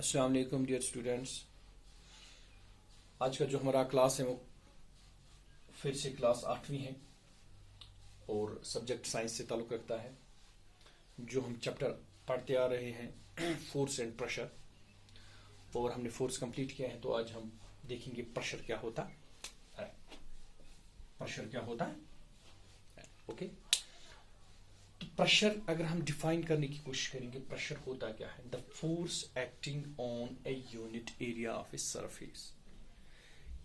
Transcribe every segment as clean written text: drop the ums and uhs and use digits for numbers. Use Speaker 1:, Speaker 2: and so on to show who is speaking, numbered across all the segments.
Speaker 1: अस्सलाम वालेकुम dear students. आज का जो हमारा क्लास है वो फिर से क्लास 8वीं है और सब्जेक्ट साइंस से ताल्लुक़ रखता है। जो हम चैप्टर पढ़ते आ रहे हैं फोर्स एंड प्रेशर, और हमने फोर्स कंप्लीट किया है। तो आज हम देखेंगे प्रेशर क्या होता है। प्रेशर क्या होता है, ओके। तो प्रेशर अगर हम डिफाइन करने की कोशिश करेंगे, प्रेशर होता क्या है? The force acting on a unit area of a surface,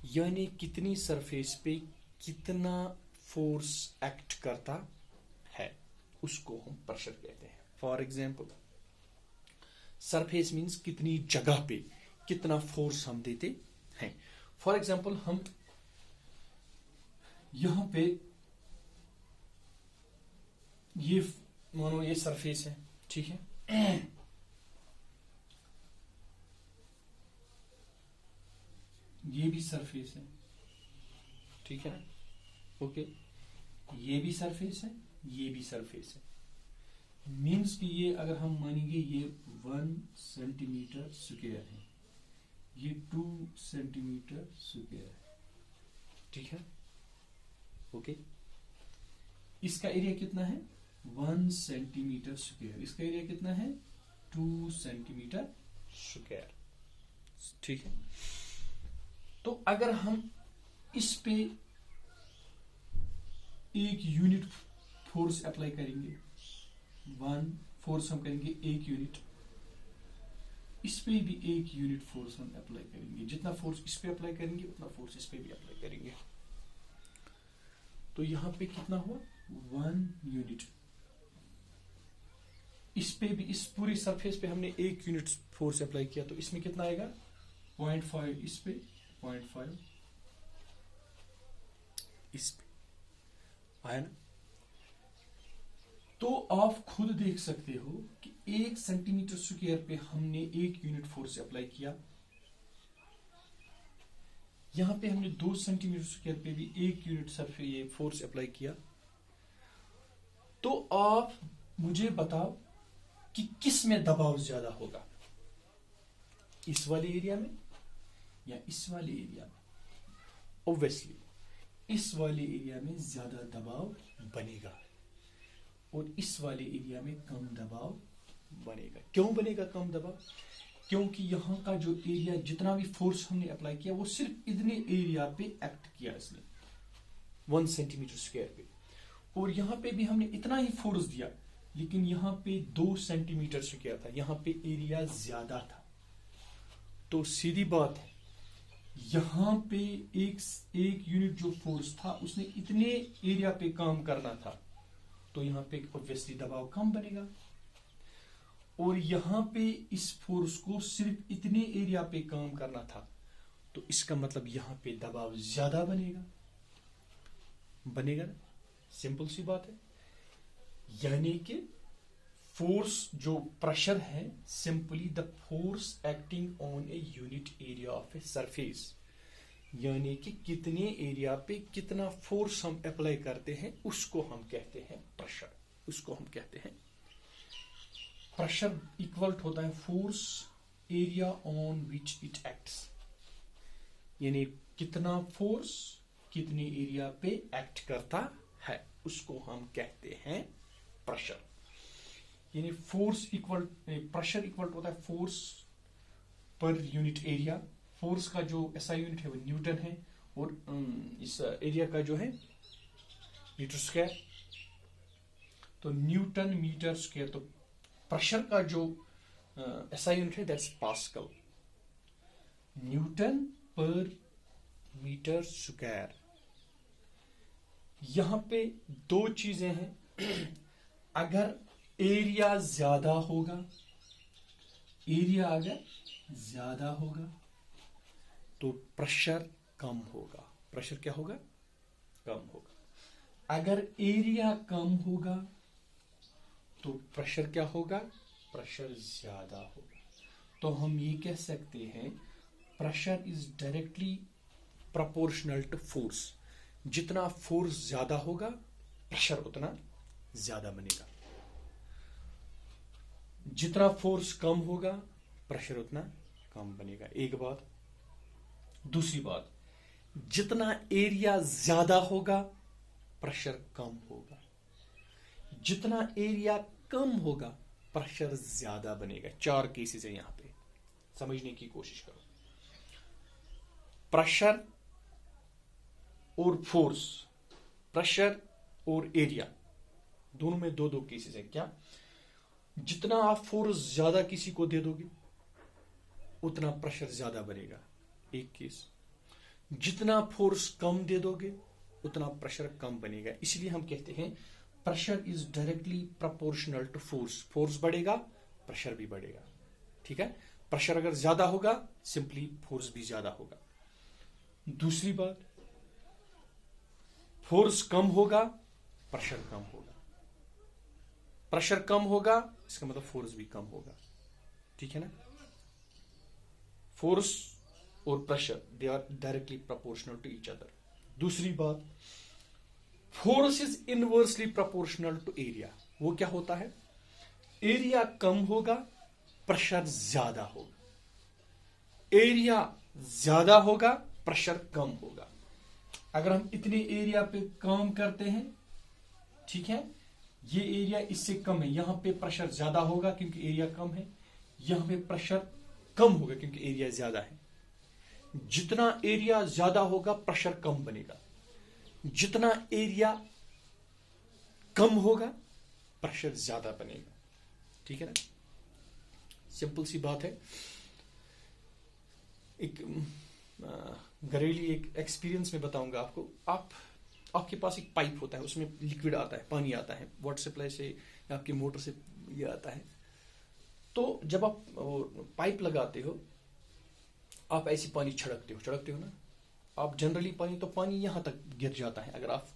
Speaker 1: यानी कितनी सरफेस पे कितना फोर्स एक्ट करता है, उसको हम प्रेशर कहते हैं। फॉर एग्जाम्पल, सरफेस मीन्स कितनी जगह पे कितना फोर्स हम देते हैं। फॉर एग्जाम्पल, हम यहां पे ये मानो ये सरफेस है, ठीक है। ये भी सरफेस है, ठीक है ना, ओके। ये भी सरफेस है, ये भी सरफेस है। मीन्स कि ये अगर हम मानेंगे ये 1 सेंटीमीटर स्क्वायर है, ये 2 सेंटीमीटर स्क्वायर है, ठीक है, ओके। इसका एरिया कितना है? 1 सेंटीमीटर स्क्वायर। इसका एरिया कितना है? 2 सेंटीमीटर स्क्वायर, ठीक है। तो अगर हम इस पे एक यूनिट फोर्स अप्लाई करेंगे, 1 फोर्स हम करेंगे 1 यूनिट, इस पे भी 1 यूनिट फोर्स हम अप्लाई करेंगे। जितना फोर्स इस पे अप्लाई करेंगे उतना फोर्स इस पे भी अप्लाई करेंगे। तो यहां पे कितना हुआ? 1 यूनिट। इस पे भी, इस पूरी सरफेस पे हमने 1 यूनिट फोर्स अप्लाई किया, तो इसमें कितना आएगा? 0.5 इस पे, 0.5 इस पे आया ना। तो आप खुद देख सकते हो कि 1 सेंटीमीटर स्क्वायर पे हमने 1 यूनिट फोर्स अप्लाई किया। यहां पे हमने 2 सेंटीमीटर स्क्वायर पे भी 1 यूनिट सरफेस ये फोर्स अप्लाई किया। तो आप मुझे बताओ कि किस में दबाव ज्यादा होगा, इस वाले एरिया में या इस वाले एरिया में? ऑब्वियसली इस वाले एरिया में ज्यादा दबाव बनेगा और इस वाले एरिया में कम दबाव बनेगा। क्यों बनेगा कम दबाव? क्योंकि यहाँ का जो एरिया, जितना भी फोर्स हमने अप्लाई किया वो सिर्फ इतने एरिया पे एक्ट किया इसने, 1 सेंटीमीटर स्क्वायर पे। और यहाँ पे भी हमने इतना ही फोर्स दिया, लेकिन यहाँ पे 2 सेंटीमीटर स्क्वायर था, यहाँ पे एरिया ज्यादा था। तो सीधी बात है, यहाँ पे एक यूनिट जो फोर्स था उसने इतने एरिया पे काम करना था, तो यहाँ पे ऑब्वियसली दबाव कम बनेगा। और यहाँ पे इस फोर्स को सिर्फ इतने एरिया पे काम करना था, तो इसका मतलब यहाँ पे दबाव ज्यादा बनेगा ना। सिंपल सी बात है। यानी कि फोर्स जो प्रेशर है, simply the force acting on a unit area of a surface, यानी कि कितने एरिया पे कितना फोर्स हम अप्लाई करते हैं उसको हम कहते हैं प्रेशर। उसको हम कहते हैं प्रेशर इक्वल होता है force area on which it acts, यानी कितना फोर्स कितने एरिया पे एक्ट करता है उसको हम कहते हैं प्रेशर। यानी फोर्स इक्वल, प्रेशर इक्वल होता है force per unit area. Force का जो ऐसा यूनिट है वो न्यूटन है, और इस एरिया का जो है मीटर स्क्वायर, तो न्यूटन मीटर स्क्वायर। तो प्रेशर का जो ऐसा यूनिट है दैट्स पास्कल, न्यूटन पर मीटर स्क्वायर। यहां पे 2 चीजें हैं। अगर एरिया ज्यादा होगा, एरिया अगर ज्यादा होगा तो प्रेशर कम होगा। प्रेशर क्या होगा? कम होगा। अगर एरिया कम होगा तो प्रेशर क्या होगा? प्रेशर ज्यादा होगा। तो हम ये कह सकते हैं pressure is directly proportional to force. जितना फोर्स ज्यादा होगा प्रेशर उतना ज्यादा बनेगा, जितना फोर्स कम होगा प्रेशर उतना कम बनेगा। एक बात। दूसरी बात, जितना एरिया ज्यादा होगा प्रेशर कम होगा, जितना एरिया कम होगा प्रेशर ज्यादा बनेगा। 4 केसेस है यहां पे, समझने की कोशिश करो। प्रेशर और फोर्स, प्रेशर और एरिया दोनों में दो दो केसेस है। क्या? जितना आप फोर्स ज्यादा किसी को दे दोगे उतना प्रेशर ज्यादा बनेगा, एक केस। जितना फोर्स कम दे दोगे उतना प्रेशर कम बनेगा। इसलिए हम कहते हैं pressure is directly proportional to force. Force बढ़ेगा प्रेशर भी बढ़ेगा, ठीक है। प्रेशर अगर ज्यादा होगा सिंपली फोर्स भी ज्यादा होगा। दूसरी बात, फोर्स कम होगा प्रेशर कम होगा, प्रेशर कम होगा इसका मतलब फोर्स भी कम होगा, ठीक है ना। फोर्स और pressure they are directly proportional to each other. दूसरी बात, force is inversely proportional to area. वो क्या होता है? एरिया कम होगा प्रेशर ज्यादा होगा, एरिया ज्यादा होगा प्रेशर कम होगा। अगर हम इतने एरिया पे काम करते हैं, ठीक है, ये एरिया इससे कम है, यहां पे प्रेशर ज्यादा होगा क्योंकि एरिया कम है, यहां पे प्रेशर कम होगा क्योंकि एरिया ज्यादा है। जितना एरिया ज्यादा होगा प्रेशर कम बनेगा, जितना एरिया कम होगा प्रेशर ज्यादा बनेगा, ठीक है ना। सिंपल सी बात है। एक घरेलू एक एक्सपीरियंस में बताऊंगा आपको। आपके पास एक पाइप होता है, उसमें लिक्विड आता है, पानी आता है, वाटर सप्लाई से या आपकी मोटर से ये आता है। तो जब आप पाइप लगाते हो आप ऐसी पानी छिड़कते हो ना, आप जनरली पानी यहां तक गिर जाता है। अगर आप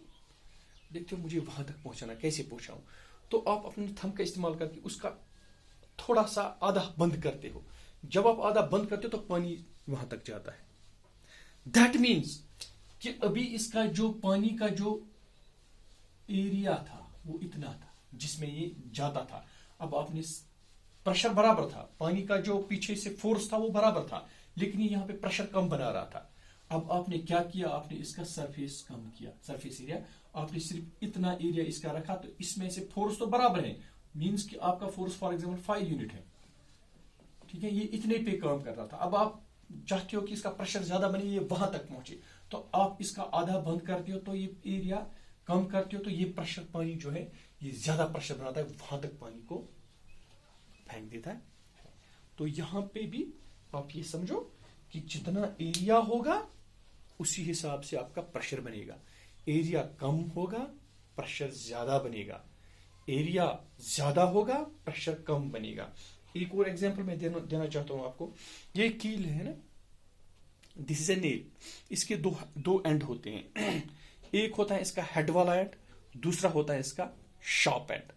Speaker 1: देखते हो मुझे वहां तक पहुंचाना, कैसे पहुंचाऊं, तो आप अपने थंब का इस्तेमाल करके उसका थोड़ा सा आधा बंद करते हो। जब आप आधा बंद करते हो तो पानी वहां तक जाता है। दैट मीन्स कि अभी इसका जो पानी का जो एरिया था वो इतना था जिसमें ये जाता था। अब आपने प्रेशर बराबर था, पानी का जो पीछे से फोर्स था वो बराबर था, लेकिन ये यहां पे प्रेशर कम बना रहा था। अब आपने क्या किया? आपने इसका सरफेस कम किया, सरफेस एरिया। आपने सिर्फ इतना एरिया इसका रखा, तो इसमें से फोर्स तो बराबर है, मींस कि आपका फोर्स फॉर एग्जांपल 5 यूनिट है, ठीक है, ये इतने पे काम कर रहा था। अब आप चाहते हो कि इसका प्रेशर ज्यादा बने, ये वहां तक पहुंचे, तो आप इसका आधा बंद करते हो, तो ये एरिया कम करते हो, तो ये प्रेशर पानी जो है ये ज्यादा प्रेशर बनाता है, वहां तक पानी को फेंक देता है। तो यहां पे भी आप ये समझो कि जितना एरिया होगा उसी हिसाब से आपका प्रेशर बनेगा। एरिया कम होगा प्रेशर ज्यादा बनेगा, एरिया ज्यादा होगा प्रेशर कम बनेगा। एक और एग्जांपल मैं देना चाहता हूं आपको। ये कील है ना, दिस इज ए नेल। इसके दो एंड होते हैं। एक होता है इसका हेड वाला एंड, दूसरा होता है इसका शार्प एंड।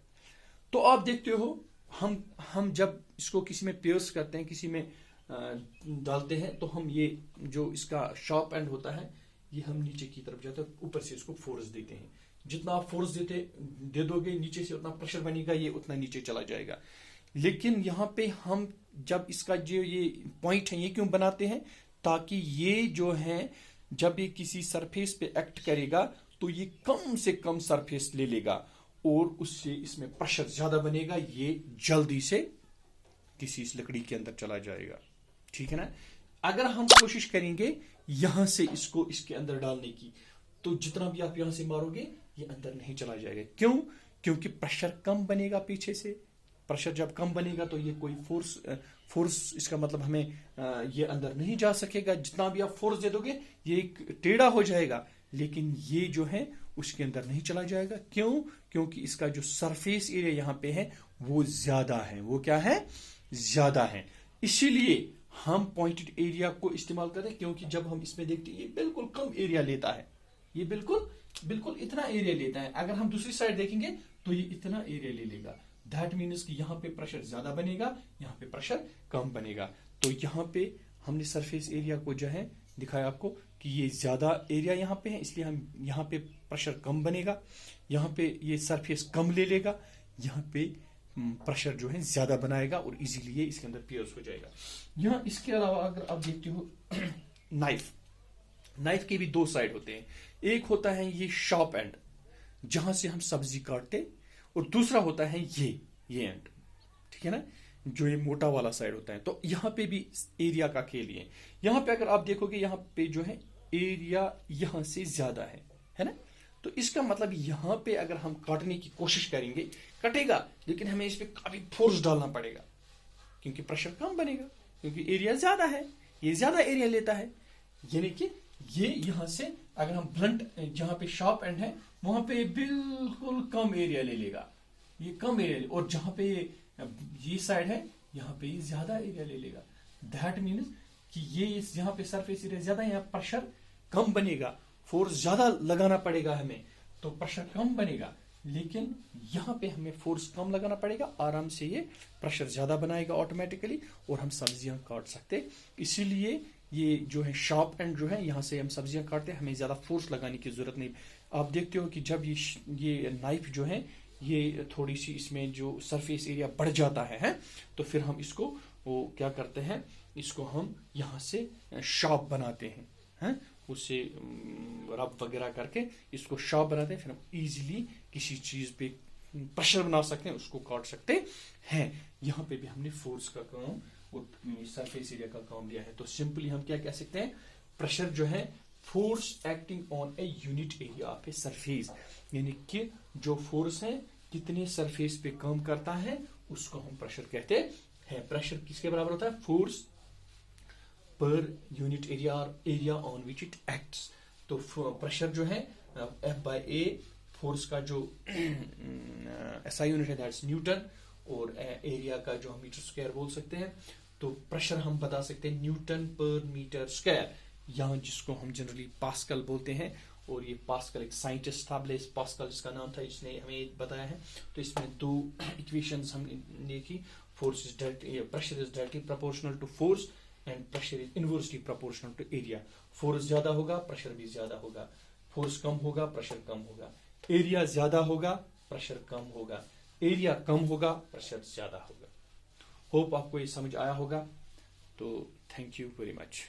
Speaker 1: तो आप देखते हो हम जब इसको किसी में पियर्स करते हैं, किसी में डालते हैं, तो हम ये जो इसका शार्प एंड होता है ये हम नीचे की तरफ जाते हैं, ऊपर से इसको फोर्स देते हैं। जितना आप फोर्स दे दोगे नीचे से उतना प्रेशर बनेगा, ये उतना नीचे चला जाएगा। लेकिन यहां पे हम जब इसका जो ये पॉइंट है ये क्यों बनाते हैं? ताकि ये जो है जब ये किसी सरफेस पे एक्ट करेगा तो ये कम से कम सरफेस ले लेगा और उससे इसमें प्रेशर ज्यादा बनेगा, ये जल्दी से किसी इस लकड़ी के अंदर चला जाएगा, ठीक है ना। अगर हम कोशिश करेंगे यहां से इसको इसके अंदर डालने की, तो जितना भी आप यहां से मारोगे ये अंदर नहीं चला जाएगा। क्यों? क्योंकि प्रेशर कम बनेगा पीछे से। प्रेशर जब कम बनेगा तो ये कोई फोर्स इसका मतलब हमें ये अंदर नहीं जा सकेगा। जितना भी आप फोर्स दे दोगे ये एक टेढ़ा हो जाएगा, लेकिन ये जो है उसके अंदर नहीं चला जाएगा। क्यों? क्योंकि इसका जो सरफेस एरिया यहां पे है वो ज्यादा है। वो क्या है? ज्यादा है। इसीलिए हम पॉइंटेड एरिया को इस्तेमाल करते हैं, क्योंकि जब हम इसमें देखते हैं ये बिल्कुल कम एरिया लेता है, ये बिल्कुल इतना एरिया लेता है। अगर हम दूसरी साइड देखेंगे तो ये इतना एरिया ले लेगा। दैट मीन्स कि यहां पे प्रेशर ज्यादा बनेगा, यहां पे प्रेशर कम बनेगा। तो यहां पे हमने सरफेस एरिया को जो है दिखाया आपको कि ये ज्यादा एरिया यहां पे है, इसलिए हम यहां पे प्रेशर कम बनेगा, यहां पे ये सरफेस कम ले लेगा, यहां पे प्रेशर जो है ज्यादा बनाएगा और इजीली ये इसके अंदर पियर्स हो जाएगा। यहाँ इसके अलावा अगर आप देखते हो नाइफ के भी दो साइड होते हैं। एक होता है ये शार्प एंड जहां से हम सब्जी काटते, और दूसरा होता है ये एंड, ठीक है ना, जो ये मोटा वाला साइड होता है। तो यहाँ पे भी एरिया का खेल है। यहाँ पे अगर आप देखोगे यहाँ पे जो है एरिया यहाँ से ज्यादा है ना। तो इसका मतलब यहाँ पे अगर हम काटने की कोशिश करेंगे कटेगा, लेकिन हमें इस पे काफी फोर्स डालना पड़ेगा क्योंकि प्रेशर कम बनेगा, क्योंकि एरिया ज्यादा है, ये ज्यादा एरिया लेता है। यानी कि ये यहां से अगर हम ब्लंट जहां पे शार्प एंड है वहां पे बिल्कुल कम एरिया ले लेगा, ये कम एरिया, और जहां पे ये साइड है यहाँ पे ये ज्यादा एरिया ले लेगा। दैट मीन्स कि ये यहाँ पे सरफेस एरिया ज्यादा, यहाँ प्रेशर कम बनेगा, फोर्स ज्यादा लगाना पड़ेगा हमें, तो प्रेशर कम बनेगा। लेकिन यहाँ पे हमें फोर्स कम लगाना पड़ेगा, आराम से ये प्रेशर ज्यादा बनाएगा ऑटोमेटिकली, और हम सब्जियां काट सकते। इसीलिए ये जो है शार्प एंड जो है यहाँ से हम सब्जियां काटते हैं, हमें ज्यादा फोर्स लगाने की जरूरत नहीं। आप देखते हो कि जब ये नाइफ जो है ये थोड़ी सी इसमें जो सरफेस एरिया बढ़ जाता है तो फिर हम इसको वो क्या करते हैं, इसको हम यहाँ से शार्प बनाते हैं, उससे रब वगैरह करके इसको शार्प बनाते हैं, फिर हम इजीली किसी चीज पे प्रेशर बना सकते हैं, उसको काट सकते हैं। यहाँ पे भी हमने फोर्स का काम और सरफेस एरिया का काम लिया है। तो सिंपली हम क्या कह सकते हैं, प्रेशर जो है force acting on a unit area of a surface, यानी कि जो फोर्स है कितने सरफेस पे काम करता है उसको हम प्रेशर कहते हैं। प्रेशर किसके बराबर होता है, फोर्स पर यूनिट एरिया और area on which it acts. तो प्रेशर जो है F/A, फोर्स का जो SI यूनिट है दैट्स न्यूटन, और एरिया का जो हम मीटर स्क्वायर बोल सकते हैं। तो प्रेशर हम बता सकते हैं न्यूटन पर मीटर स्क्वायर, यहाँ जिसको हम जनरली पास्कल बोलते हैं। और ये पास्कल एक साइंटिस्ट था, ब्लेस पास्कल जिसका नाम था, इसने हमें बताया है। तो इसमें दो इक्वेशंस हमने की, force is directly, pressure is directly proportional to force and pressure is inversely proportional to area. Force ज्यादा होगा प्रेशर भी ज्यादा होगा, फोर्स कम होगा प्रेशर कम होगा, एरिया ज्यादा होगा प्रेशर कम होगा, एरिया कम होगा प्रेशर ज्यादा होगा। होप आपको ये समझ आया होगा। तो थैंक यू वेरी मच।